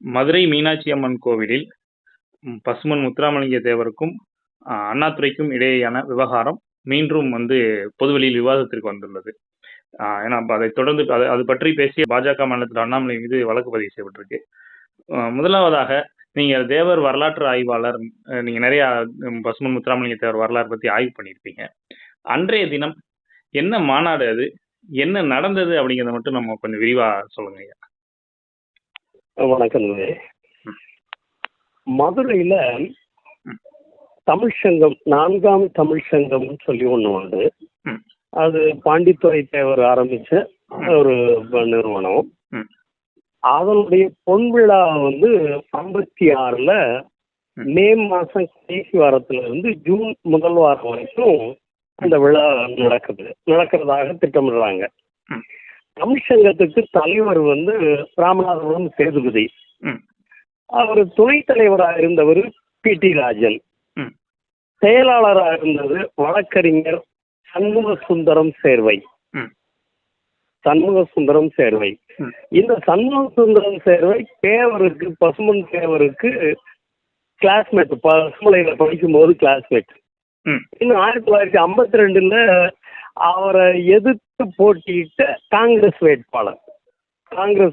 மதுரை மீனாட்சி அம்மன் கோவிலில் பசும்பொன் முத்துராமலிங்க தேவருக்கும் அண்ணாதுரைக்கும் இடையேயான விவகாரம் மீண்டும் பொதுவெளியில் விவாதத்திற்கு வந்துள்ளது. ஏன்னா அதைத் தொடர்ந்து அது பற்றி பேசிய பாஜக மாநிலத்தில் அண்ணாமலை மீது வழக்கு பதிவு செய்யப்பட்டிருக்கு. முதலாவதாக நீங்கள் தேவர் வரலாற்று ஆய்வாளர், நீங்க நிறைய பசும்பொன் முத்துராமலிங்க தேவர் வரலாறு பத்தி ஆய்வு பண்ணியிருப்பீங்க. அன்றைய தினம் என்ன மாநாடு, அது என்ன நடந்தது அப்படிங்கிறத மட்டும் நம்ம கொஞ்சம் விரிவா சொல்லுங்க ஐயா. வணக்கம். மதுரையில தமிழ்ச்சங்கம், 4ஆம் தமிழ்ச்சங்கம் சொல்லி ஒண்ணு உண்டு. அது பாண்டித்துரை தேவர் ஆரம்பிச்ச ஒரு நிறுவனம். அதனுடைய பொன்விழா 56ல மே மாசம் கடைசி வாரத்துல இருந்து ஜூன் முதல் வாரம் வரைக்கும் அந்த விழா நடக்கிறதாக திட்டமிடுறாங்க. தமிழ்ச்சங்கத்துக்கு தலைவர் ராமநாதபுரம் சேதுபதி. அவர் துணைத் தலைவராக இருந்தவர் பி.டி. ராஜன். செயலாளராக இருந்தது வழக்கறிஞர் சண்முக சுந்தரம் சேர்வை. இந்த சண்முக சுந்தரம் சேர்வை தேவருக்கு, பசும்பொன் தேவருக்கு கிளாஸ்மேட், பசுமலையில படிக்கும் போது கிளாஸ்மேட். இன்னும் 1952ல அவரை எதிர்த்து போட்டியிட்ட காங்கிரஸ்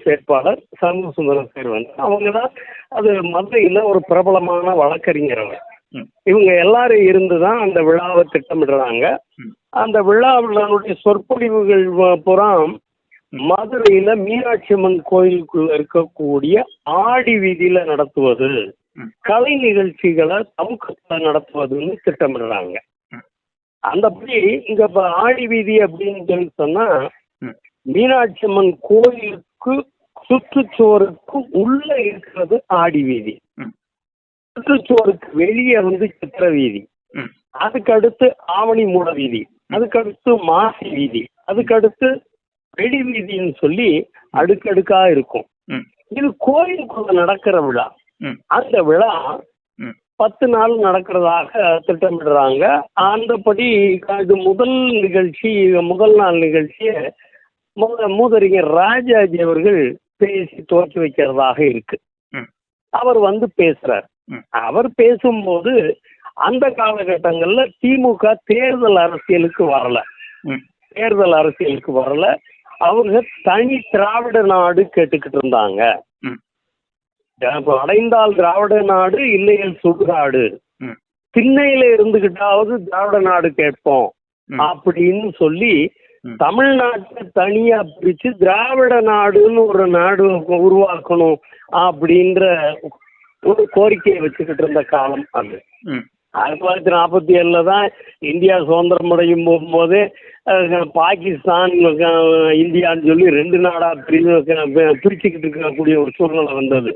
வேட்பாளர் சண்முக சுந்தரம் சேர்வன். அவங்கதான் அது மதுரையில ஒரு பிரபலமான வழக்கறிஞர். அவர் இவங்க எல்லாரும் இருந்துதான் அந்த விழாவை திட்டமிடுறாங்க. அந்த விழாவுடைய சொற்பொழிவுகள் புறம் மதுரையில மீனாட்சி அம்மன் கோயிலுக்குள்ள இருக்கக்கூடிய ஆடி வீதியில நடத்துவது, கலை நிகழ்ச்சிகளை சமூகத்துல நடத்துவதுன்னு திட்டமிடுறாங்க. அந்தபடி இங்க ஆடி வீதி அப்படின்னு சொல்லி சொன்னா, மீனாட்சி அம்மன் கோயிலுக்கு சுற்றுச்சுவருக்கு உள்ள இருக்கிறது ஆடி வீதி, சுற்றுச்சுவருக்கு வெளியே சித்திர வீதி, அதுக்கு அடுத்து ஆவணி மூல வீதி, அதுக்கடுத்து மாசி வீதி, அதுக்கடுத்து வெளி வீதின்னு சொல்லி அடுக்கடுக்கா இருக்கும். இது கோயிலுக்குள்ள நடக்கிற விழா. அந்த விழா 10 நாள் நடக்கிறதாக திட்டமிடுறாங்க. அந்தபடி இது முதல் நாள் நிகழ்ச்சியை மூதறிஞர் ராஜாஜி அவர்கள் பேசி துவக்கி வைக்கிறதாக இருக்கு. அவர் பேசுறார். அவர் பேசும்போது அந்த காலகட்டங்கள்ல திமுக தேர்தல் அரசியலுக்கு வரல. அவங்க தனி திராவிட நாடு கேட்டுக்கிட்டு இருந்தாங்க. அடைந்தால் திராவிட நாடு, இல்லையல் சுடுகாடு, திண்ணையில இருந்துகிட்டாவது திராவிட நாடு கேட்போம் அப்படின்னு சொல்லி தமிழ்நாட்டை தனியா பிரிச்சு திராவிட நாடுன்னு ஒரு நாடு உருவாக்கணும் அப்படின்ற ஒரு கோரிக்கையை வச்சுக்கிட்டு இருந்த காலம் அது. 1947ல தான் இந்தியா சுதந்திரம் அடையும் போகும்போதே பாகிஸ்தான், இந்தியான்னு சொல்லி 2 நாடா பிரிச்சுக்கிட்டு இருக்கக்கூடிய ஒரு சூழ்நிலை வந்தது.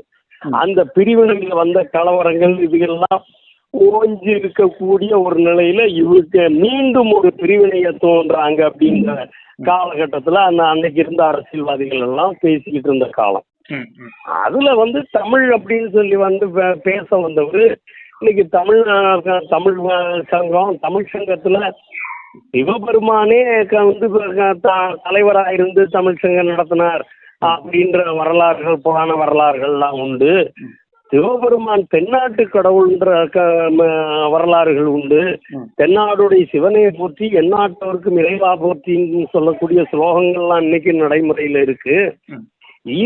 அந்த பிரிவினையில் வந்த கலவரங்கள் இதுகெல்லாம் ஓஞ்சி இருக்கக்கூடிய ஒரு நிலையில இவருக்கு மீண்டும் ஒரு பிரிவினையை தோன்றாங்க அப்படிங்கிற காலகட்டத்துல அன்னைக்கு இருந்த அரசியல்வாதிகள் எல்லாம் பேசிக்கிட்டு இருந்த காலம். அதுல தமிழ் அப்படின்னு சொல்லி பேச வந்தவர் இன்னைக்கு தமிழ் சங்கத்துல சிவபெருமானே தலைவராக இருந்து தமிழ் சங்கம் நடத்தினார் அப்படின்ற வரலாறுகள், புராண வரலாறுகள்லாம் உண்டு. சிவபெருமான் தென்னாட்டு கடவுள்ன்ற வரலாறுகள் உண்டு. தென்னாடுடைய சிவனை போற்றி எந்நாட்டவருக்கும் இறைவா போற்றின்னு சொல்லக்கூடிய ஸ்லோகங்கள்லாம் இன்னைக்கு நடைமுறையில இருக்கு.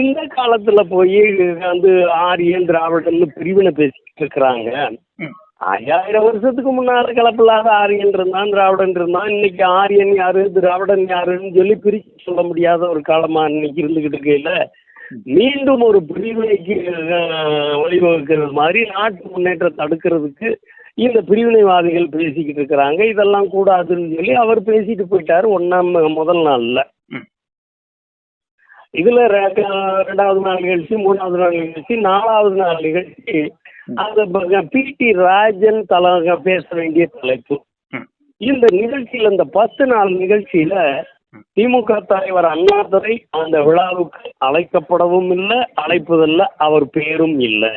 இந்த காலத்துல போய் ஆரியன் திராவிடன் பிரிவினை பேசிட்டு இருக்கிறாங்க. 5000 வருஷத்துக்கு முன்னால கலப்பில்லாத ஆரியன் இருந்தான், திராவிடன் இருந்தான். இன்னைக்கு ஆரியன் யாரு, திராவிடன் யாருன்னு சொல்லி பிரிச்சு சொல்ல முடியாத ஒரு காலமா இன்னைக்கு இருந்துகிட்டு இருக்கையில மீண்டும் ஒரு பிரிவினைக்கு வழிவகுக்கிறது மாதிரி நாட்டு முன்னேற்றத்தை தடுக்கிறதுக்கு இந்த பிரிவினைவாதிகள் பேசிக்கிட்டு இருக்கிறாங்க. இதெல்லாம் கூடாதுன்னு சொல்லி அவர் பேசிட்டு போயிட்டாரு முதல் நாள்ல. இதுல 2வது நாள் நிகழ்ச்சி, 3வது நாள் நிகழ்ச்சி, 4வது நாள் நிகழ்ச்சி அந்த பி.டி. ராஜன் பேச வேண்டிய தலைப்பு. இந்த நிகழ்ச்சியில, இந்த 10 நாள் நிகழ்ச்சியில திமுக தலைவர் அண்ணாதுரை அந்த விழாவுக்கு அழைக்கப்படவும் இல்லை, அழைப்பதில்லை, அவர் பேரும் இல்லை.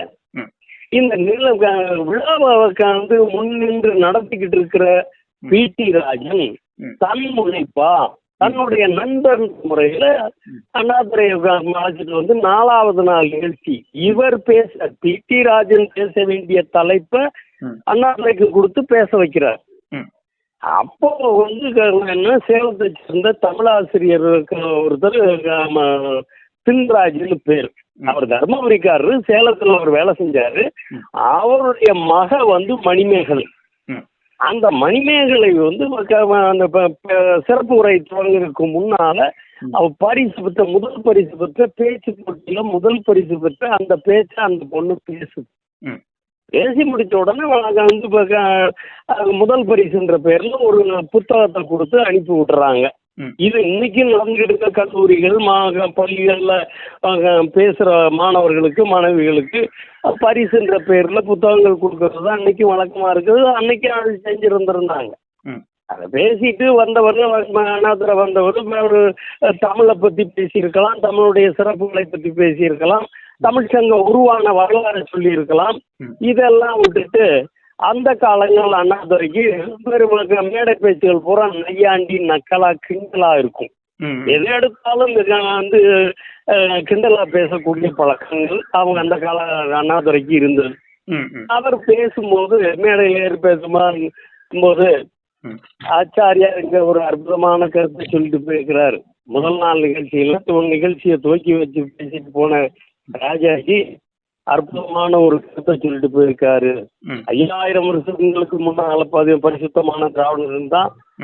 இந்த விழாவை முன்னின்று நடத்திக்கிட்டு இருக்கிற பி.டி. ராஜன் தன்முனைப்பா தன்னுடைய நண்பர் முறையில அண்ணாதுரை அழைச்சிட்டு வந்து 4வது நாள் நிகழ்ச்சி இவர் பேச டி ராஜன் பேச வேண்டிய தலைப்பை அண்ணாதுரைக்கு கொடுத்து பேச வைக்கிறார். அப்போ வந்து என்ன சேலத்தை சேர்ந்த தமிழாசிரியர் ஒருத்தர் தின்ராஜ்னு பேர், அவர் தர்மபுரிக்காரரு, சேலத்துல அவர் வேலை செஞ்சாரு. அவருடைய மக வந்து மணிமேகலை. அந்த மணிமேகலை வந்து அந்த சிறப்பு உரை தொடங்குறதுக்கு முன்னால அவர் பரிசு பெற்ற முதல் பரிசு பெற்ற பேச்சு போட்டியில முதல் பரிசு பெற்ற அந்த பேச்ச அந்த பொண்ணு பேசுது. பேசி முடிச்ச உடனே வந்து முதல் பரிசுன்ற பேர்ல ஒரு புத்தகத்தை கொடுத்து அனுப்பி விட்டுறாங்க. இது இன்னைக்கு நடந்துகிட்டு இருக்க கல்லூரிகள் பள்ளிகள்ல பேசுற மாணவர்களுக்கு மாணவிகளுக்கு பரிசுன்ற பேர்ல புத்தகங்கள் கொடுக்கறது தான் அன்னைக்கு வழக்கமா இருக்குது. அன்னைக்கு அது செஞ்சிருந்திருந்தாங்க. அதை பேசிட்டு வந்தவர் அண்ணாதுரை வந்தவர் ஒரு தமிழை பத்தி பேசியிருக்கலாம், தமிழுடைய சிறப்புகளை பத்தி பேசியிருக்கலாம், தமிழ் சங்கம் உருவான வரலாறு சொல்லி இருக்கலாம். இதெல்லாம் விட்டுட்டு அந்த காலங்கள் அண்ணாதுரைக்கு மேடை பேச்சுகள் பூரா நையாண்டி நக்கலா கிண்டலா இருக்கும். எது எடுத்தாலும் வந்து கிண்டலா பேசக்கூடிய பழக்கங்கள் அவங்க அந்த கால அண்ணாதுரைக்கு இருந்தது. அவர் பேசும்போது மேடையில் ஏறி பேசும்போது ஆச்சாரியா இங்க ஒரு அற்புதமான கருத்தை சொல்லிட்டு போயிருக்கிறாரு. முதல் நாள் நிகழ்ச்சியை துவக்கி வச்சு பேசிட்டு போன ராஜாஜி அற்புதமான ஒரு கருத்தை சொல்லிட்டு போயிருக்காரு. 5000 வருஷங்களுக்கு முன்னால பரிசுத்தமான திராவிடர் இருந்தா,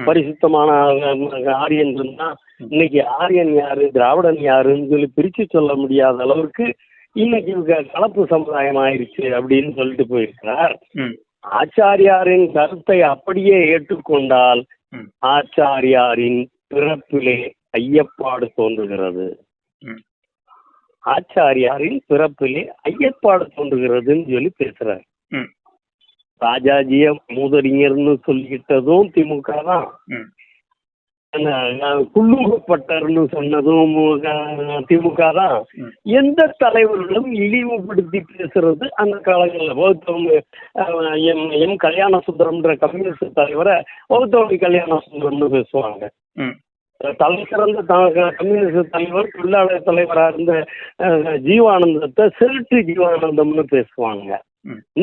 பரிசுத்தமான ஆரியன் இருந்தா, இன்னைக்கு ஆரியன் யாரு திராவிடன் யாருன்னு சொல்லி பிரிச்சு சொல்ல முடியாத அளவுக்கு இன்னைக்கு கலப்பு சமுதாயம் ஆயிடுச்சு அப்படின்னு சொல்லிட்டு போயிருக்கிறார். ஆச்சாரியாரின் கருத்தை அப்படியே ஏற்றுக்கொண்டால் ஆச்சாரியாரின் பிறப்பிலே ஐயப்பாடு தோன்றுகிறது. ஆச்சாரியாரின் பிறப்பிலே ஐயப்பாடு தோன்றுகிறதுன்னு சொல்லி பேசுறாரு. ராஜாஜிய மூதறிஞர்னு சொல்லிக்கிட்டதும் திமுக தான். குள்ளுகப்பட்டர்னு சொன்னதும் திமுக தான். எந்த தலைவர்களும் இழிவுபடுத்தி பேசுறது அந்த காலங்களில் எம் கல்யாண சுந்தரம்ன்ற கம்யூனிஸ்ட் தலைவரை வகுத்தவழி கல்யாண சுந்தரம்னு பேசுவாங்க. தலை சிறந்த கம்யூனிஸ்ட் தலைவர் தொழிலாளர் தலைவராக இருந்த ஜீவானந்தத்தை செல்ட்டு ஜீவானந்தம்னு பேசுவாங்க.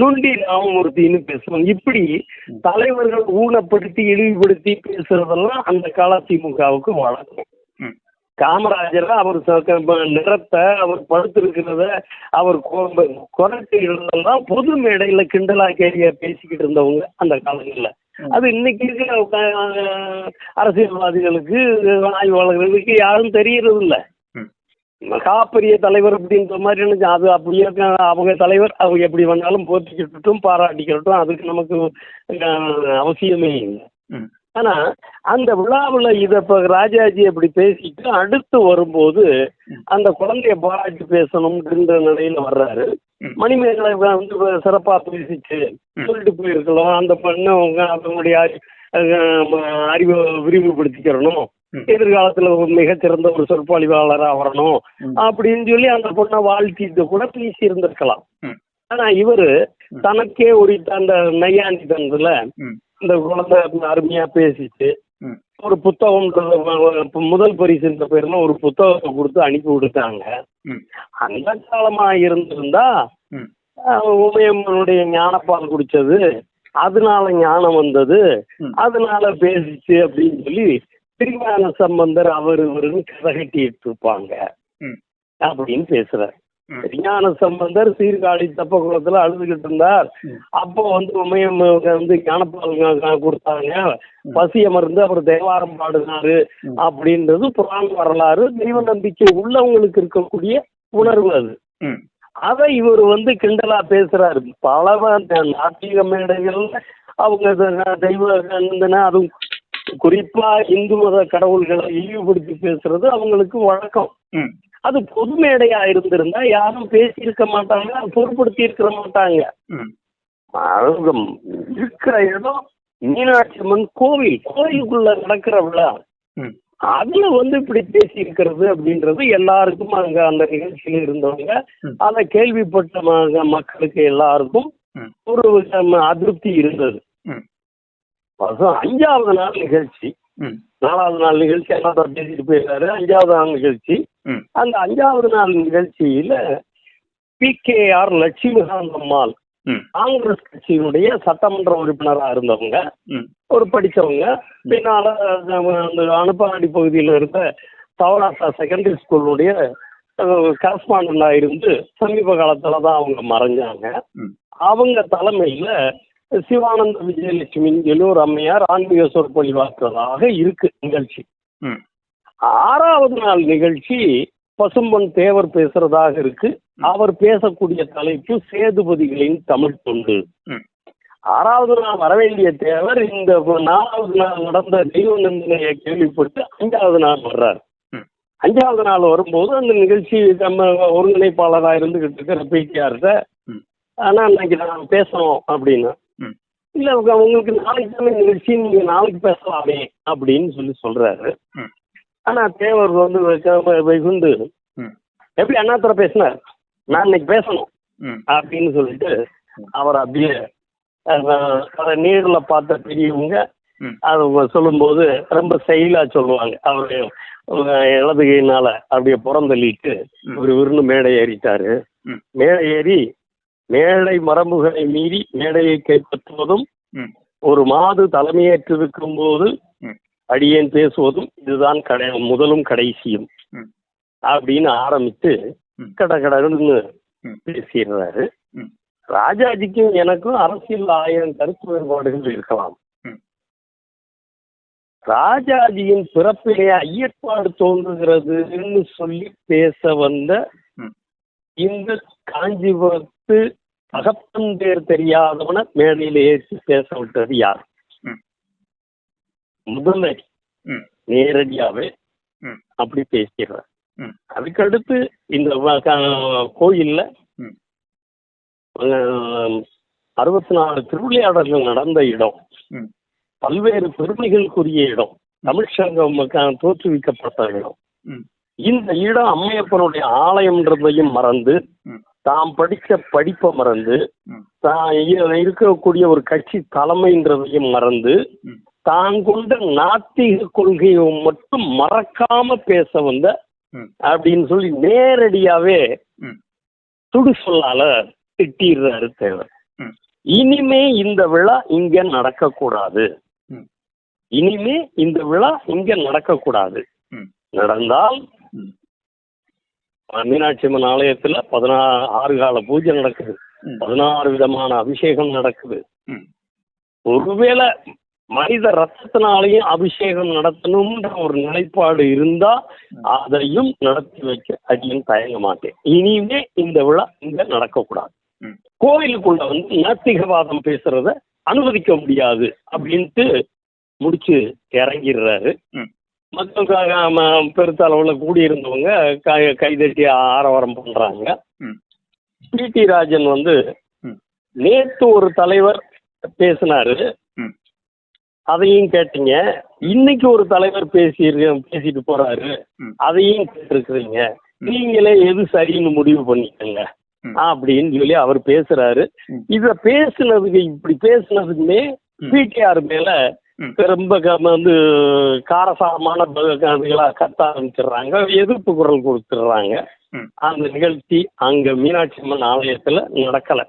நுண்டி ராமமூர்த்தின்னு பேசுவாங்க. இப்படி தலைவர்கள் ஊனப்படுத்தி இழிவுபடுத்தி பேசுறதெல்லாம் அந்த கால திமுகவுக்கு வழக்கம். காமராஜர் அவர் நிறத்தை அவர் படுத்திருக்கிறத அவர் குறைச்சிக்கிறதெல்லாம் பொது மேடையில கிண்டலா கேரிய பேசிக்கிட்டு இருந்தவங்க அந்த காலங்களில். அது இன்னைக்கு இருக்கிற அரசியல்வாதிகளுக்கு ஆய்வாளர்களுக்கு யாரும் தெரியறது இல்லை. மகாபெரிய தலைவர் அப்படின்ற மாதிரி நினைச்சு அது அப்படியே அவங்க தலைவர் அவங்க எப்படி வேணாலும் போற்றிக்கிட்டும் பாராட்டிக்கிட்டும் அதுக்கு நமக்கு அவசியமே இல்லை. ஆனா அந்த விழாவில் இதை இப்போ ராஜாஜி அப்படி பேசிட்டு அடுத்து வரும்போது அந்த குழந்தைய பாராட்டி பேசணும்ன்ற நிலையில வர்றாரு. மணிமேகலை வந்து சிறப்பா பேசிச்சு சொல்லிட்டு போயிருக்கலாம். அந்த பொண்ணு அவங்களுடைய அறிவை விரிவுபடுத்திக்கிறணும், எதிர்காலத்துல மிகச்சிறந்த ஒரு சொற்பொழிவாளராக வரணும் அப்படின்னு சொல்லி அந்த பொண்ணை வாழ்த்திட்டு கூட பேசி இருந்திருக்கலாம். ஆனா இவரு தனக்கே ஒரு அந்த நையாண்டி தனதுல இந்த குழந்தை அருமையா பேசிச்சு ஒரு புத்தகம் முதல் பரிசுன்ற பேர்ல ஒரு புத்தகத்தை கொடுத்து அனுப்பி விடுத்தாங்க. அந்த காலமா இருந்திருந்தா உமையம்மனுடைய ஞானப்பால் குடிச்சது அதனால ஞானம் வந்தது அதனால பேசிச்சு அப்படின்னு சொல்லி திருஞான சம்பந்தர் அவருன்னு கதை கட்டிட்டு இருப்பாங்க அப்படின்னு பேசுறாரு. திருஞான சம்பந்தர் சீர்காழி தப்ப குளத்துல அழுதுகிட்டு இருந்தார். அப்போ வந்து உமையம் வந்து ஞானப்பால் கொடுத்தாங்க, பசி அமர்ந்து அவர் தேவாரம் பாடினாரு அப்படின்றது புராண வரலாறு. தெய்வ நம்பிக்கை உள்ளவங்களுக்கு இருக்கக்கூடிய உணர்வு அது. அதை இவர் வந்து கிண்டலா பேசுறாரு. பல நாத்திக மேடைகள்ல அவங்க தெய்வ அதுவும் குறிப்பா இந்து மத கடவுள்களை இழிவுபடுத்தி பேசுறது அவங்களுக்கு வழக்கம். அது பொது மேடையா இருந்திருந்தா யாரும் பேசி இருக்க மாட்டாங்க, பொருட்படுத்தி இருக்க மாட்டாங்க. இருக்கிற இடம் மீனாட்சி அம்மன் கோவிலுக்குள்ள நடக்கிற விழா, அதுல வந்து இப்படி பேசி இருக்கிறது அப்படின்றது எல்லாருக்கும் அங்க அந்த நிகழ்ச்சியில இருந்தவங்க அதை கேள்விப்பட்ட மக்களுக்கு எல்லாருக்கும் ஒரு அதிருப்தி இருந்தது. 5வது நாள் நிகழ்ச்சி ம். 4வது நாள் நிகழ்ச்சி அண்ணாதுரை பேசிட்டு போயிருக்காரு. 5வது நாள் நிகழ்ச்சி. ம். அந்த 5வது நாள் நிகழ்ச்சியில பிகேஆர் லட்சுமிகாந்த் அம்மாள் ம். காங்கிரஸ் கட்சியினுடைய சட்டமன்ற உறுப்பினரா இருந்தவங்க, ம். ஒரு படிச்சவங்க. பின்னால அந்த அனுப்பாடி பகுதியில் இருந்த சௌராஷ்டிரா செகண்டரி ஸ்கூலுடைய கரஸ்பாண்டண்டா இருந்து சமீப காலத்துல தான் அவங்க மறைஞ்சாங்க. ம். அவங்க தலைமையில சிவானந்த விஜயலட்சுமின்னு சொல்லி ஒரு அம்மையார் ஆன்மீக சொற்பொழிவாக்குறதாக இருக்கு நிகழ்ச்சி. ம். 6வது நாள் நிகழ்ச்சி பசும்பொன் தேவர் பேசுறதாக இருக்கு. அவர் பேசக்கூடிய தலைப்பு சேதுபதிகளின் தமிழ் தொண்டு. ம். 6வது நாள் வரவேண்டிய தேவர் இந்த 4வது நாள் நடந்த தெய்வ நிந்தனையை கேள்விப்பட்டு 5வது நாள் வர்றார். ம். 5வது நாள் வரும்போது அந்த நிகழ்ச்சி நம்ம ஒருங்கிணைப்பாளராக இருந்துகிட்டு இருக்கிற பிடிஆர்கிட்ட, ம். ஆனா இன்னைக்கு நான் பேசணும் அப்படின்னா, ம். இல்ல உங்களுக்கு நாளைக்கு தானே நிகழ்ச்சி, நீங்க நாளைக்கு பேசலாமே அப்படின்னு சொல்றாரு. ம். ஆனா தேவர் வந்து வெகுண்டு, ம். எப்படி அண்ணாதுரை பேசினார், நான் இன்னைக்கு பேசணும் ம். அப்படின்னு சொல்லிட்டு அவர் அப்படியே அதை நேரில் பார்த்த பெரியவங்க ம். அது சொல்லும்போது ரொம்ப செயலா சொல்லுவாங்க. அவர் இடது கையினால அப்படியே புறந்தள்ளிட்டு ஒரு விருந்து மேடை ஏறிட்டாரு. ம். மேடை ஏறி மேடை மரபுகளை மீறி மேடையை கைப்பற்றுவதும், ம். ஒரு மாது தலைமையேற்றிருக்கும் போது ம். அடியேன் பேசுவதும் இதுதான் முதலும் கடைசியும் ம். அப்படின்னு ஆரம்பித்து ம். கடகடன்னு ம். பேசிடுறாரு. ம். ராஜாஜிக்கும் எனக்கும் அரசியல் 1000 கருத்து வேறுபாடுகள் இருக்கலாம். ம். ராஜாஜியின் பிறப்பிலே ஐயப்பாடு தோன்றுகிறதுன்னு சொல்லி பேச வந்த ம். இந்த காஞ்சிபுரத்து தகப்பன் பேர் தெரியாதவன மேடையில ஏற்றி பேச விட்டது யார்? ம். முதல்ல ம். நேரடியாவே ம். அப்படி பேசிடுறார். ம். அதுக்கடுத்து இந்த கோயில்ல ம். 64 திருவிளையாடல்கள் நடந்த இடம், ம். பல்வேறு பெருமைகளுக்குரிய இடம், தமிழ் சங்கம் தோற்றுவிக்கப்பட்ட இடம். ம். இந்த இடம் அம்மையப்பனுடைய ஆலயம்ன்றதையும் மறந்து, ம். தாம் படித்த படிப்பை மறந்து, ம். தான் இருக்கக்கூடிய ஒரு கட்சி தலைமைன்றதையும் மறந்து, ம். தான் கொண்ட நாத்திக கொள்கையை மட்டும் மறக்காம பேச வந்த ம். அப்படின்னு சொல்லி நேரடியாவே ம். சுடு சொல்லால திட்டிடுறாரு தேவர். ம். இனிமே இந்த விழா இங்க நடக்கக்கூடாது, ம். இனிமே இந்த விழா இங்க நடக்கக்கூடாது. ம். நடந்தால் ம். மீனாட்சி அம்மன் ஆலயத்துல 16 கால பூஜை நடக்குது, ம். 16 விதமான அபிஷேகம் நடக்குது. ம். ஒருவேளை மனித ரத்தத்தினாலையும் அபிஷேகம் நடத்தணும்ன்ற ஒரு நிலைப்பாடு இருந்தா அதையும் நடத்தி வைக்க அடியும் தயங்க மாட்டேன். இனிமே இந்த விழா இங்க நடக்கக்கூடாது. ம். கோயிலுக்குள்ள நாத்திகவாதம் பேசுறத அனுமதிக்க முடியாது அப்படின்ட்டு முடிச்சு இறங்கிடுறாரு. ம். மக்களுக்காக பெருத்த அளவில் கூடியிருந்தவங்க கைதட்டி ஆரவாரம் பண்றாங்க. ம். பிடி ராஜன் வந்து ம். நேற்று ஒரு தலைவர் பேசினாரு, ம். அதையும் கேட்டீங்க. இன்னைக்கு ஒரு தலைவர் பேசிட்டு போறாரு, ம். அதையும் கேட்டிருக்கிறீங்க. நீங்களே எது சரின்னு முடிவு பண்ணிக்கங்க அப்படின்னு சொல்லி அவர் பேசுறாரு. இத இப்படி பேசுனதுக்குமே பிடிஆர் மேல ரொம்ப வந்து காரசாரமான கத்த ஆரம்பிச்சிடுறாங்க, எதிர்ப்பு குரல் கொடுத்துடுறாங்க. அந்த நிகழ்ச்சி அங்க மீனாட்சி அம்மன் ஆலயத்துல நடக்கல,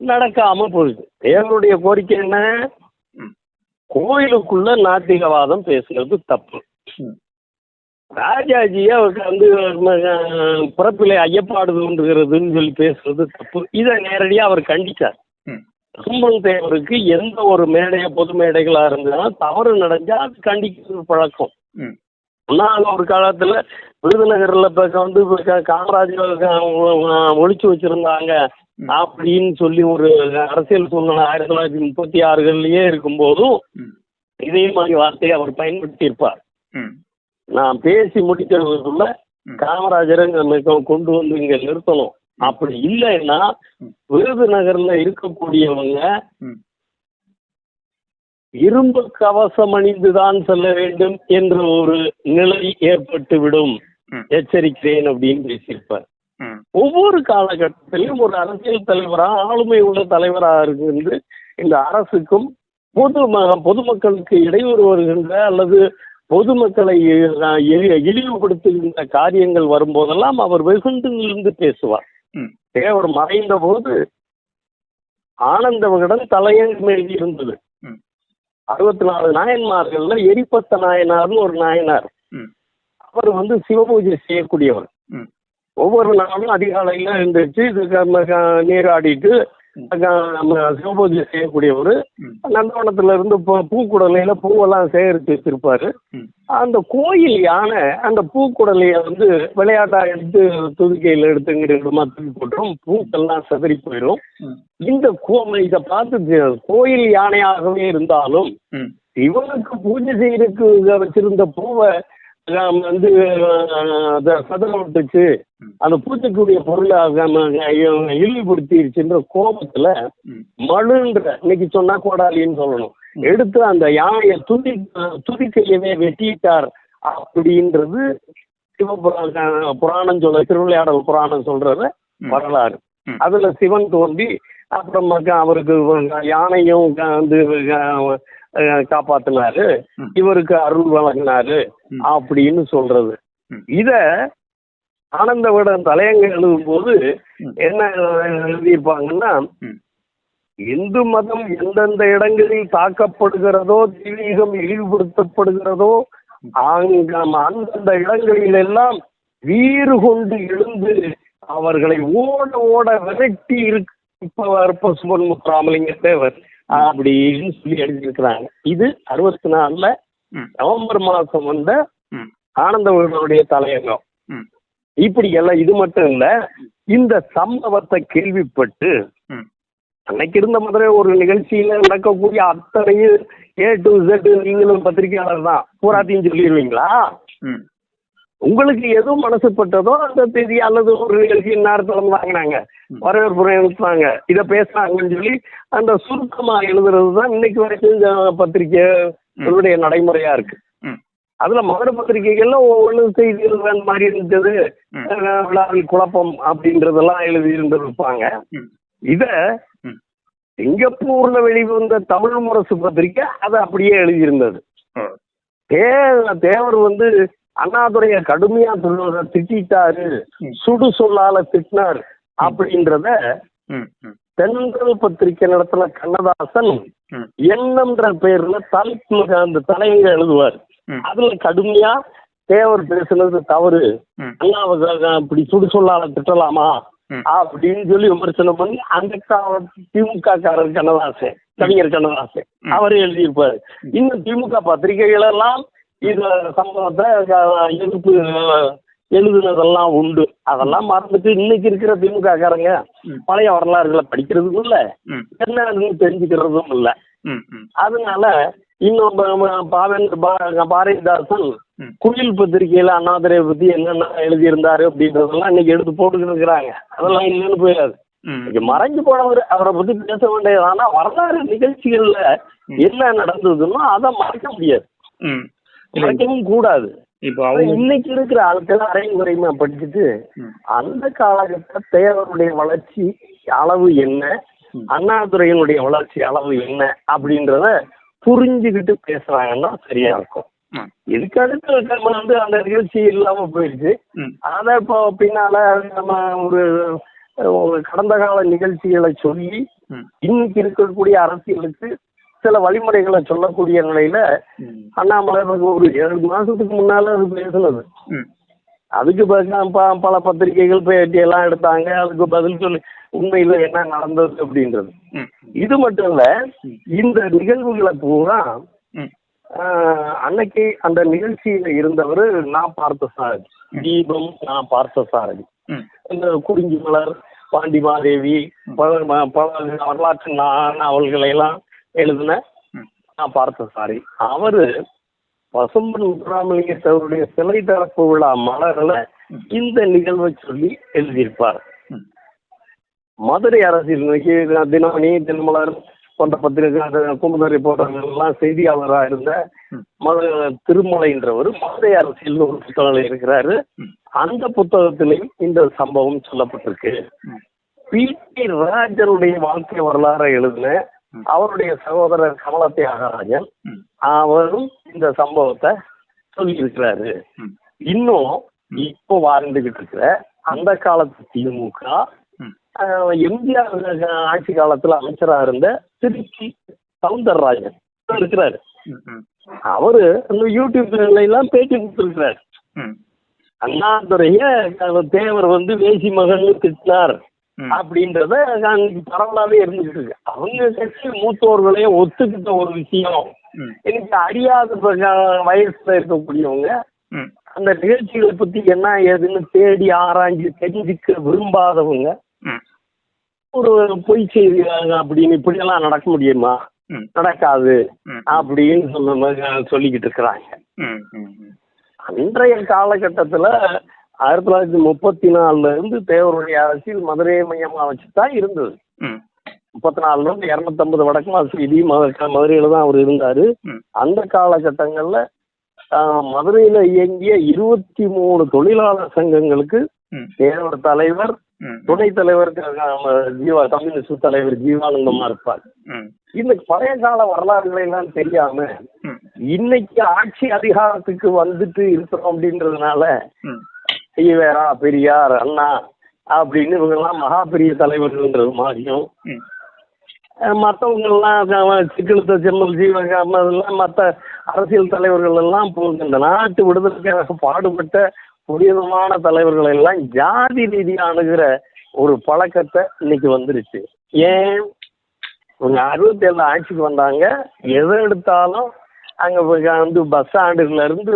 நடக்காம போகுது. தேவருடைய கோரிக்கை என்ன? கோயிலுக்குள்ள நாத்திகவாதம் பேசுறது தப்பு. ராஜாஜியை வந்து பிறப்பிலே ஐயப்பாடு தோன்றுகிறதுன்னு சொல்லி பேசுறது தப்பு. இதை நேரடியா அவர் கண்டிச்சார். சும்பன் தேவருக்கு எந்த ஒரு பொது மேடைகளா இருந்தாலும் தவறு நடந்தா அது கண்டிக்கிறது பழக்கம். முன்னாள் ஒரு காலத்துல விருதுநகர்ல வந்து காமராஜர் ஒழிச்சு வச்சிருந்தாங்க அப்படின்னு சொல்லி ஒரு அரசியல் சூழ்நிலை 1936 இருக்கும் போதும் இதே மாதிரி வார்த்தையை அவர் பயன்படுத்தி இருப்பார். நான் பேசி முடிக்கிறதுக்குள்ள காமராஜரை கொண்டு வந்து இங்க நிறுத்தணும், அப்படி இல்லைன்னா விருதுநகர்ல இருக்கக்கூடியவங்க இரும்பு கவசம் அணிந்துதான் செல்ல வேண்டும் என்ற ஒரு நிலை ஏற்பட்டு விடும், எச்சரிக்கிறேன் அப்படின்னு பேசியிருப்பார். ஒவ்வொரு காலகட்டத்திலும் ஒரு அரசியல் தலைவரா ஆளுமை உள்ள தலைவராக இருந்து இந்த அரசுக்கும் பொதுமக்களுக்கு இடையூறு வருகின்ற அல்லது பொதுமக்களை இழிவுபடுத்துகின்ற காரியங்கள் வரும்போதெல்லாம் அவர் வெகுண்டு நின்று பேசுவார். தேவர் மறைந்த போது ஆனந்த விகடன் தலையங்கம் எழுதியிருந்தது. 64 நாயன்மார்கள்ல எரிபத்த நாயனார்னு ஒரு நாயனார். அவர் சிவபூஜை செய்யக்கூடியவர். ஒவ்வொரு நாளும் அதிகாலையில எழுந்திரிச்சு நீராடிட்டு சிவபூஜை செய்யக்கூடியவர். நந்தவனத்துல இருந்து பூக்குடலையில பூவெல்லாம் சேகரித்து வச்சிருப்பாரு. அந்த கோயில் யானை அந்த பூக்குடலைய விளையாட்டா எடுத்து துதுக்கையில எடுத்து இங்கிடுமா தூக்கி போட்டுரும். பூக்கெல்லாம் செதறி போயிடும். இதை பார்த்து கோயில் யானையாகவே இருந்தாலும் இவனுக்கு பூஜை செய்யறதுக்கு வச்சிருந்த பூவை சதனம் விட்டுச்சு, அந்த பூஜைக்குரிய பொருளை இழிவுபடுத்திடுச்சுன்ற கோபத்துல மழுன்ற, இன்னைக்கு சொன்னா கோடாலின்னு சொல்லணும், எடுத்து அந்த யானையை துதிக்கையவே வெட்டிட்டார் அப்படின்றது புராணம் திருவிளையாடல் புராணம் சொல்றத வரலாறு. அதுல சிவன் தோன்றி அப்புறம் அவருக்கு யானையும் காப்பாத்தினாரு, இவருக்கு அருள் வழங்கினாரு அப்படின்னு சொல்றது. இத ஆனந்த விகடன் தலையங்க எழுதும் போது என்ன எழுதியிருப்பாங்கன்னா, இந்து மதம் எந்தெந்த இடங்களில் தாக்கப்படுகிறதோ, தெய்வீகம் இழிவுபடுத்தப்படுகிறதோ, அந்தந்த இடங்களில் எல்லாம் வீறு கொண்டு எழுந்து அவர்களை ஓட ஓட விரட்டி இருப்ப சுமன் முத்துராமலிங்க தேவர் அப்படின்னு சொல்லி எழுதியிருக்கிறாங்க. இது 64 நவம்பர் மாசம் வந்த ஆனந்த விகடனுடைய தலையங்கம். இப்படி எல்லாம் இது மட்டும் இல்ல, இந்த சம்பவத்தை கேள்விப்பட்டு அன்னைக்கு இருந்த மாதிரி ஒரு நிகழ்ச்சியில நடக்கக்கூடிய அத்தனையும் A to Z நீங்களும் பத்திரிகையாளர் தான் பூராத்தையும் சொல்லிடுவீங்களா? உங்களுக்கு எதுவும் மனசுப்பட்டதோ அந்த தேதி அல்லது ஒரு நிகழ்ச்சி நேரத்தில் வாங்கினாங்க, வரவேற்புரை எழுத்துனாங்க, இதை பேசுனாங்கன்னு சொல்லி அந்த சுருக்கமா எழுதுறது தான் இன்னைக்கு வரைக்கும் பத்திரிகைகளுடைய நடைமுறையா இருக்கு. அதுல மதுரை பத்திரிகைகள்ல ஒவ்வொரு செய்திகள் மாதிரி இருந்தது, விழாவில் குழப்பம் அப்படின்றதெல்லாம் எழுதி இருந்திருப்பாங்க. இத சிங்கப்பூர்ல வெளிவந்த தமிழ் முரசு பத்திரிகை அதை அப்படியே எழுதியிருந்தது. தேவர் அண்ணாதுரைய கடுமையா திட்டாரு, சுடு சொல்லால திட்டினார் அப்படின்றத தென்றல் பத்திரிகை நடத்தின கண்ணதாசன் எண்ணம்ன்ற பேர்ல அந்த தலையங்க எழுதுவார். அதுல கடுமையா தேவர் பேசுனது தவறு, அண்ணாவை இப்படி சுடு சொல்லால திட்டலாமா அப்படின்னு சொல்லி விமர்சனம் பண்ணி அந்த திமுக காரர் கண்ணதாசன், கவிஞர் கண்ணதாசன் அவரே எழுதியிருப்பாரு. இன்னும் திமுக பத்திரிகைகள் எல்லாம் இந்த சம்பவத்தை எதிர்ப்பு எழுதுனதெல்லாம் உண்டு. அதெல்லாம் மறந்துட்டு இன்னைக்கு இருக்கிற திமுக காரங்க பழைய வரலாறுகளை படிக்கிறதும் இல்ல, என்ன தெரிஞ்சுக்கிறதும் இல்ல. அதனால இன்னும் பாரதிதாசன் குயில் பத்திரிகையில அண்ணாதுரையை பத்தி என்னென்ன எழுதியிருந்தாரு அப்படின்றதெல்லாம் இன்னைக்கு எடுத்து போட்டுக்கிட்டு இருக்கிறாங்க. அதெல்லாம் இல்லைன்னு போயிடாது. இன்னைக்கு மறைஞ்சு போனவர், அவரை பத்தி பேச வேண்டியது. ஆனா வரலாறு நிகழ்ச்சிகள்ல என்ன நடந்ததுன்னா அதை மறைக்க முடியாது, மறைக்கவும் கூடாது. இன்னைக்கு இருக்கிற ஆட்கள் அரைமுறைமா படிச்சுட்டு அந்த காலகட்ட தேவருடைய வளர்ச்சி அளவு என்ன, அண்ணாதுரையினுடைய வளர்ச்சி அளவு என்ன அப்படின்றத புரிஞ்சுக்கிட்டு பேசுறாங்கன்னா சரியா இருக்கும். இதுக்கு அடுத்து அந்த நிகழ்ச்சி இல்லாம போயிடுச்சு. ஆனா இப்போ பின்னால நம்ம ஒரு கடந்த கால நிகழ்ச்சிகளை சொல்லி இன்னைக்கு இருக்கக்கூடிய அரசியலுக்கு சில வழிமுறைகளை சொல்லக்கூடிய நிலையில அண்ணாமலை ஒரு 7 மாசத்துக்கு முன்னால அது பேசுனது. அதுக்கு பல பத்திரிகைகள் பேட்டி எல்லாம் எடுத்தாங்க, அதுக்கு பதில் சொல்லி உண்மையில என்ன நடந்தது அப்படின்றது. இது மட்டும் இல்ல, இந்த நிகழ்வுகளை பூரா அன்னைக்கு அந்த நிகழ்ச்சியில இருந்தவர் நான் பார்த்த சாரதி, தீபம் நான் பார்த்த சாரதி, இந்த குறிஞ்சி மலர், பாண்டி மாதேவி, பல வரலாற்று நாவல்களை எல்லாம் எழுதின நான் பார்த்த சாரி. அவரு பசும்பன் முத்துராமலிங்க தேவருடைய சிலை திறப்பு விழா மலர்ல இந்த நிகழ்வை சொல்லி எழுதியிருப்பார். மதுரை அரசியல் தினமணி, தினமலர் போன்ற பத்திரிகை, குமுதரை போன்றவர்கள்லாம் செய்தியாளராக இருந்த திருமலைன்றவர் மதுரை அரசியல் ஒரு புத்தகம் இருக்கிறாரு. அந்த புத்தகத்திலையும் இந்த சம்பவம் சொல்லப்பட்டிருக்கு. பி.டி. ராஜனுடைய வாழ்க்கை வரலாறு எழுதின அவருடைய சகோதரர் கமல தியாகராஜன் அவரும் இந்த சம்பவத்தை சொல்லி இருக்கிறாரு. இன்னும் இப்போ வாழ்ந்துகிட்டு இருக்கிற அந்த காலத்து திமுக எம்ஜிஆர் ஆட்சி காலத்துல அமைச்சராக இருந்த திருச்சி சவுந்தரராஜன் இருக்கிறாரு. அவரு யூடியூப் எல்லாம் பேட்டி கொடுத்துருக்கிறாரு. அண்ணாதுரைய தேவர் வேசி மகன் திட்டினார் அப்படின்றத பரவலாவே இருந்துகிட்டு இருக்கு. அவங்க கட்சி மூத்தோர்களையும் ஒத்துக்கிட்ட ஒரு விஷயம். எனக்கு அறியாத வயசுல இருக்கக்கூடியவங்க அந்த நிகழ்ச்சிகளை பத்தி என்ன ஏதுன்னு தேடி ஆராய்ஞ்சு தெரிஞ்சுக்க விரும்பாதவங்க ஒரு பொய் செய்தி அப்படின்னு இப்படி எல்லாம் நடக்க முடியுமா, நடக்காது அப்படின்னு சொல்லிக்கிட்டு இருக்கிறாங்க. அன்றைய காலகட்டத்துல 1934 இருந்து தேவருடைய அரசியல் மதுரையை மையமா வச்சுதான் இருந்தது. 34 இருந்து 250 வடக்கு செய்தி மதுரையில தான் அவர் இருந்தாரு. அந்த காலகட்டங்கள்ல மதுரையில இயங்கிய 23 தொழிலாளர் சங்கங்களுக்கு தேவர் தலைவர், துணைத் தலைவர் கம்யூனிஸ்ட் தலைவர் ஜீவானந்தமா இருப்பார். இந்த பழைய கால வரலாறுகளை எல்லாம் தெரியாம இன்னைக்கு ஆட்சி அதிகாரத்துக்கு வந்துட்டு இருக்கிறோம் அப்படின்றதுனால ஈவேரா, பெரியார், அண்ணா அப்படின்னு இவங்கெல்லாம் மகா பெரிய தலைவர்கள்ன்றது மாதிரியும் மற்றவங்கெல்லாம் சிக்கெழுத்த செம்மல் ஜீவகாமெல்லாம் மற்ற அரசியல் தலைவர்கள் எல்லாம் இந்த நாட்டு விடுதலைக்காக பாடுபட்ட புனிதமான தலைவர்கள் எல்லாம் ஜாதி ரீதியா அணுகிற ஒரு பழக்கத்தை இன்னைக்கு வந்துருச்சு. ஏன் இவங்க 67 ஆட்சிக்கு வந்தாங்க, எதை எடுத்தாலும் அங்க பஸ் ஸ்டாண்டுல இருந்து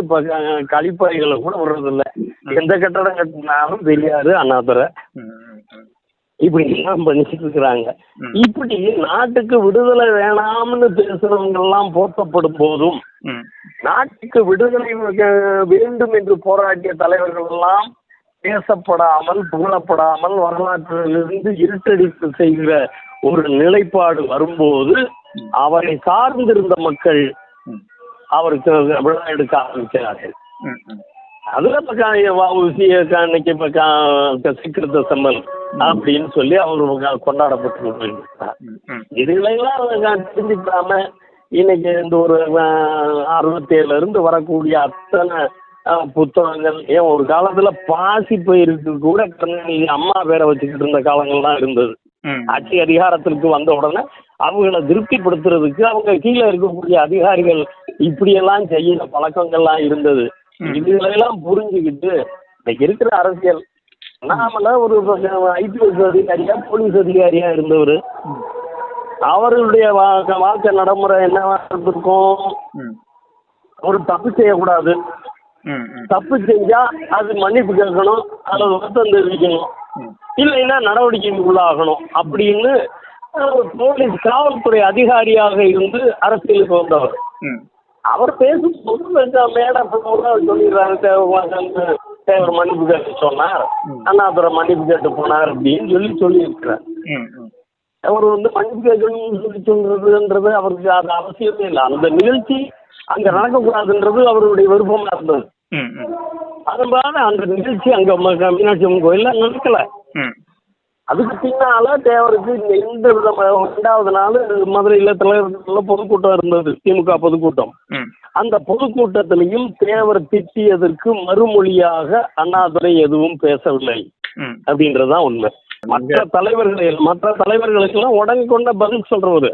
கழிப்பறைகளை கூட விடுறதில்ல. எந்த கட்டடம் கட்டினாலும் பெரியாரு, அண்ணாதுரை இப்படி எல்லாம் பண்ணிட்டு இருக்கிறாங்க. இப்படி நாட்டுக்கு விடுதலை வேணாம்னு பேசுறவங்க எல்லாம் போற்றப்படும் போதும் நாட்டுக்கு விடுதலை வேண்டும் என்று போராடிய தலைவர்கள் எல்லாம் பேசப்படாமல் புகழப்படாமல் வரலாற்றிலிருந்து இருட்டடிப்பு செய்கிற ஒரு நிலைப்பாடு வரும்போது அவரை சார்ந்திருந்த மக்கள் அவருக்கு விழா எடுக்க ஆரம்பிக்கிறார்கள். அதுல சிக்கிரத்த செம்மல் அப்படின்னு சொல்லி அவரு கொண்டாடப்பட்டு இதுகளெல்லாம் தெரிஞ்சுக்காம இன்னைக்கு இந்த ஒரு 67 இருந்து வரக்கூடிய அத்தனை புத்தகங்கள், ஏன் ஒரு காலத்துல பாசி பயிருக்கு கூட கருணாநிதி அம்மா பேரை வச்சுக்கிட்டு இருந்த காலங்கள்லாம் இருந்தது. ஆட்சி அதிகாரத்திற்கு வந்த உடனே அவங்கள திருப்திப்படுத்துறதுக்கு அவங்க கீழே இருக்கக்கூடிய அதிகாரிகள் இப்படியெல்லாம் செய்யற பழக்கங்கள்லாம் இருந்தது. இதுகளெல்லாம் புரிஞ்சுக்கிட்டு இன்னைக்கு இருக்கிற அரசியல் நாமல ஒரு ஐபிஎஸ் அதிகாரியா போலீஸ் அதிகாரியா இருந்தவர், அவர்களுடைய வாழ்க்கை நடைமுறை என்னவா இருந்திருக்கும்? ஒரு தப்பு செய்யக்கூடாது, தப்பு செஞ்சா அது மன்னிப்பு கேட்கணும் அல்லது வருத்தம் தெரிவிக்கணும், இல்லைன்னா நடவடிக்கைக்குள்ளாகணும் அப்படின்னு போலீஸ் காவல்துறை அதிகாரியாக இருந்து அரசியலுக்கு வந்தவர். அவர் பேசும்போது மேடம் சொல்லிடுறாரு, தேவர் மன்னிப்பு கேட்டு சொன்னார், அண்ணாதுரை மன்னிப்பு கேட்டு போனார் அப்படின்னு சொல்லி இருக்கிறார். அவர் மன்னிப்பு கேட்கணும்னு சொல்லி சொல்றதுன்றது அவருக்கு அது அவசியமே இல்லை. அந்த நிகழ்ச்சி அங்க நடக்கக்கூடாதுன்றது அவருடைய விருப்பமா இருந்தது. அதனால அந்த நிகழ்ச்சி அங்க மீனாட்சி அம்மன் கோயில்ல நடக்கல. அதுக்கு பின்னால தேவருக்கு இந்த 2வது நாள் மதுரையில தலைவர்கள் பொதுக்கூட்டம் இருந்தது, திமுக பொதுக்கூட்டம். அந்த பொதுக்கூட்டத்திலையும் தேவர் திட்டியதற்கு மறுமொழியாக அண்ணாதுரை எதுவும் பேசவில்லை அப்படின்றதுதான் உண்மை. மற்ற தலைவர்களுக்கு எல்லாம் உடனே பதில் சொல்றவரு,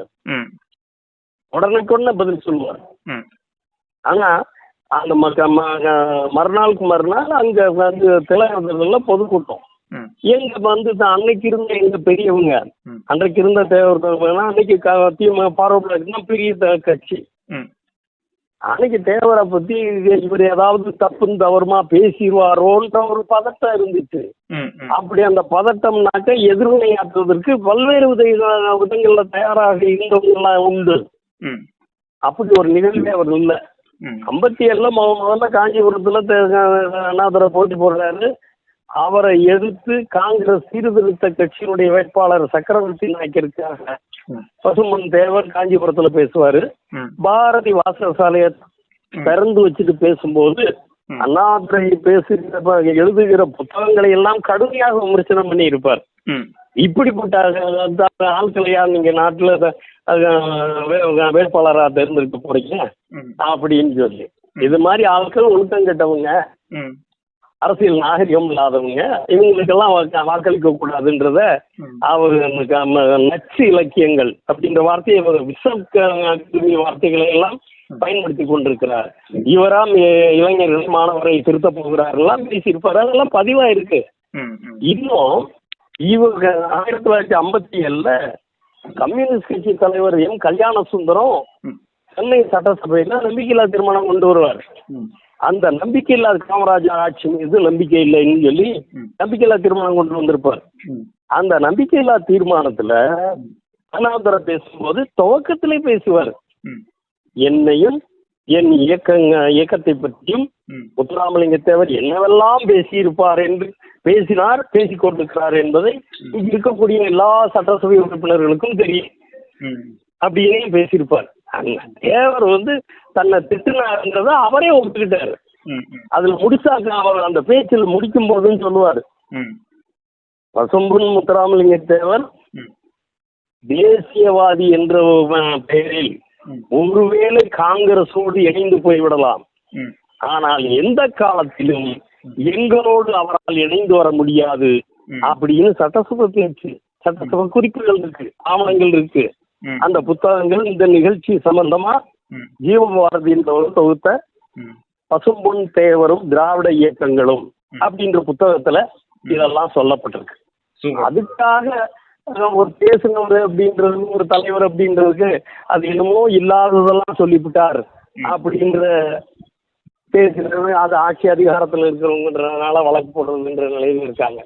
உடனே பதில் சொல்லுவார். ஆனா அந்த மறுநாளுக்கு மறுநாள் அங்க தலைவர்கள்ல பொதுக்கூட்டம். எங்க அன்னைக்கு இருந்த எங்க பெரியவங்க, அன்றைக்கு இருந்த தேவர் அன்னைக்கு திமுக பார்வையில பெரிய கட்சி, அன்னைக்கு தேவரை பத்தி இவர் ஏதாவது தப்புன்னு தவறுமா பேசிடுவாரோன்ற ஒரு பதட்டம் இருந்துச்சு. அப்படி அந்த பதட்டம்னாக்க எதிர்வினையாற்றுவதற்கு பல்வேறு விதங்கள்ல தயாராக இருந்தவங்க எல்லாம் உண்டு. அப்படி ஒரு நிகழ்வே அவர் இல்லை. 57 முதல்ல காஞ்சிபுரத்துல அண்ணாதுரை போட்டி போடுறாரு. அவரை எதிர்த்து காங்கிரஸ் சீர்திருத்த கட்சியினுடைய வேட்பாளர் சக்கரவர்த்தி நாயக்கருக்காக பசுமன் தேவர் காஞ்சிபுரத்துல பேசுவாரு. பாரதி வாசகசாலையை திறந்து வச்சுட்டு பேசும்போது அண்ணாதுரை எழுதுகிற புத்தகங்களை எல்லாம் கடுமையாக விமர்சனம் பண்ணி இருப்பார். இப்படிப்பட்ட ஆட்களையா நீங்க நாட்டுல வேட்பாளரா தேர்ந்தெடுக்க போறீங்க அப்படின்னு சொல்லி, இது மாதிரி ஆட்கள் ஒழுக்கம் கெட்டவங்க, அரசியல் நாகரிகம் இல்லாதவங்க, இவங்களுக்கெல்லாம் வாக்களிக்க கூடாதுன்றத அவர் நச்சு இலக்கியங்கள் அப்படின்ற வார்த்தையை வார்த்தைகளை எல்லாம் பயன்படுத்தி கொண்டிருக்கிறார். இவராம் இளைஞர்கள் மாணவரை திருத்த போகிறார் எல்லாம் பேசியிருப்பாரு. அதெல்லாம் பதிவா இருக்கு. இன்னும் இவங்க 1957 கம்யூனிஸ்ட் கட்சி தலைவர் எம் கல்யாண சுந்தரம் சென்னை சட்டசபையில நம்பிக்கையில்லா தீர்மானம் கொண்டு வருவார். அந்த நம்பிக்கையில்லாத காமராஜர் ஆட்சி மீது நம்பிக்கை இல்லைன்னு சொல்லி நம்பிக்கையில்லா தீர்மானம் கொண்டு வந்திருப்பார். அந்த நம்பிக்கையில்லா தீர்மானத்துல அண்ணாதுரை பேசும்போது துவக்கத்திலே பேசுவார், என்னையும் என் இயக்கத்தை பற்றியும் முத்துராமலிங்க தேவர் என்னவெல்லாம் பேசியிருப்பார் என்று பேசிக் கொண்டிருக்கிறார் என்பதை இங்க இருக்கக்கூடிய எல்லா சட்டசபை உறுப்பினர்களுக்கும் தெரியும். அப்படியே பேசியிருப்பார். தேவர் தன்னை திட்டினாருன்றத அவரே ஒப்புக்கிட்டாரு. அதுல முடிச்சாக்க அவர் அந்த பேச்சில் முடிக்கும் போதுன்னு சொல்லுவாரு, பசும்பொன் முத்துராமலிங்க தேவர் தேசியவாதி என்ற பெயரில் ஒருவேளை காங்கிரஸோடு இணைந்து போய்விடலாம், ஆனால் எந்த காலத்திலும் எங்களோடு அவரால் இணைந்து வர முடியாது அப்படின்னு சட்டசபை பேச்சு, சட்டசபை குறிப்புகள் இருக்கு, ஆவணங்கள் இருக்கு. அந்த புத்தகங்கள் இந்த நிகழ்ச்சி சம்பந்தமா ஜீவபாரதியின் தொகுத்த பசும்பொன் தேவரும் திராவிட இயக்கங்களும் அப்படின்ற புத்தகத்துல இதெல்லாம் சொல்லப்பட்டிருக்கு. அதுக்காக ஒரு பேசுனவர் அப்படின்றது, ஒரு தலைவர் அப்படின்றதுக்கு அது என்னமோ இல்லாததெல்லாம் சொல்லிவிட்டார் அப்படின்ற பேசுறது, அது ஆட்சி அதிகாரத்துல இருக்கிறவங்கன்றதுனால வழக்கு போடுறதுன்ற நிலையில இருக்காங்க.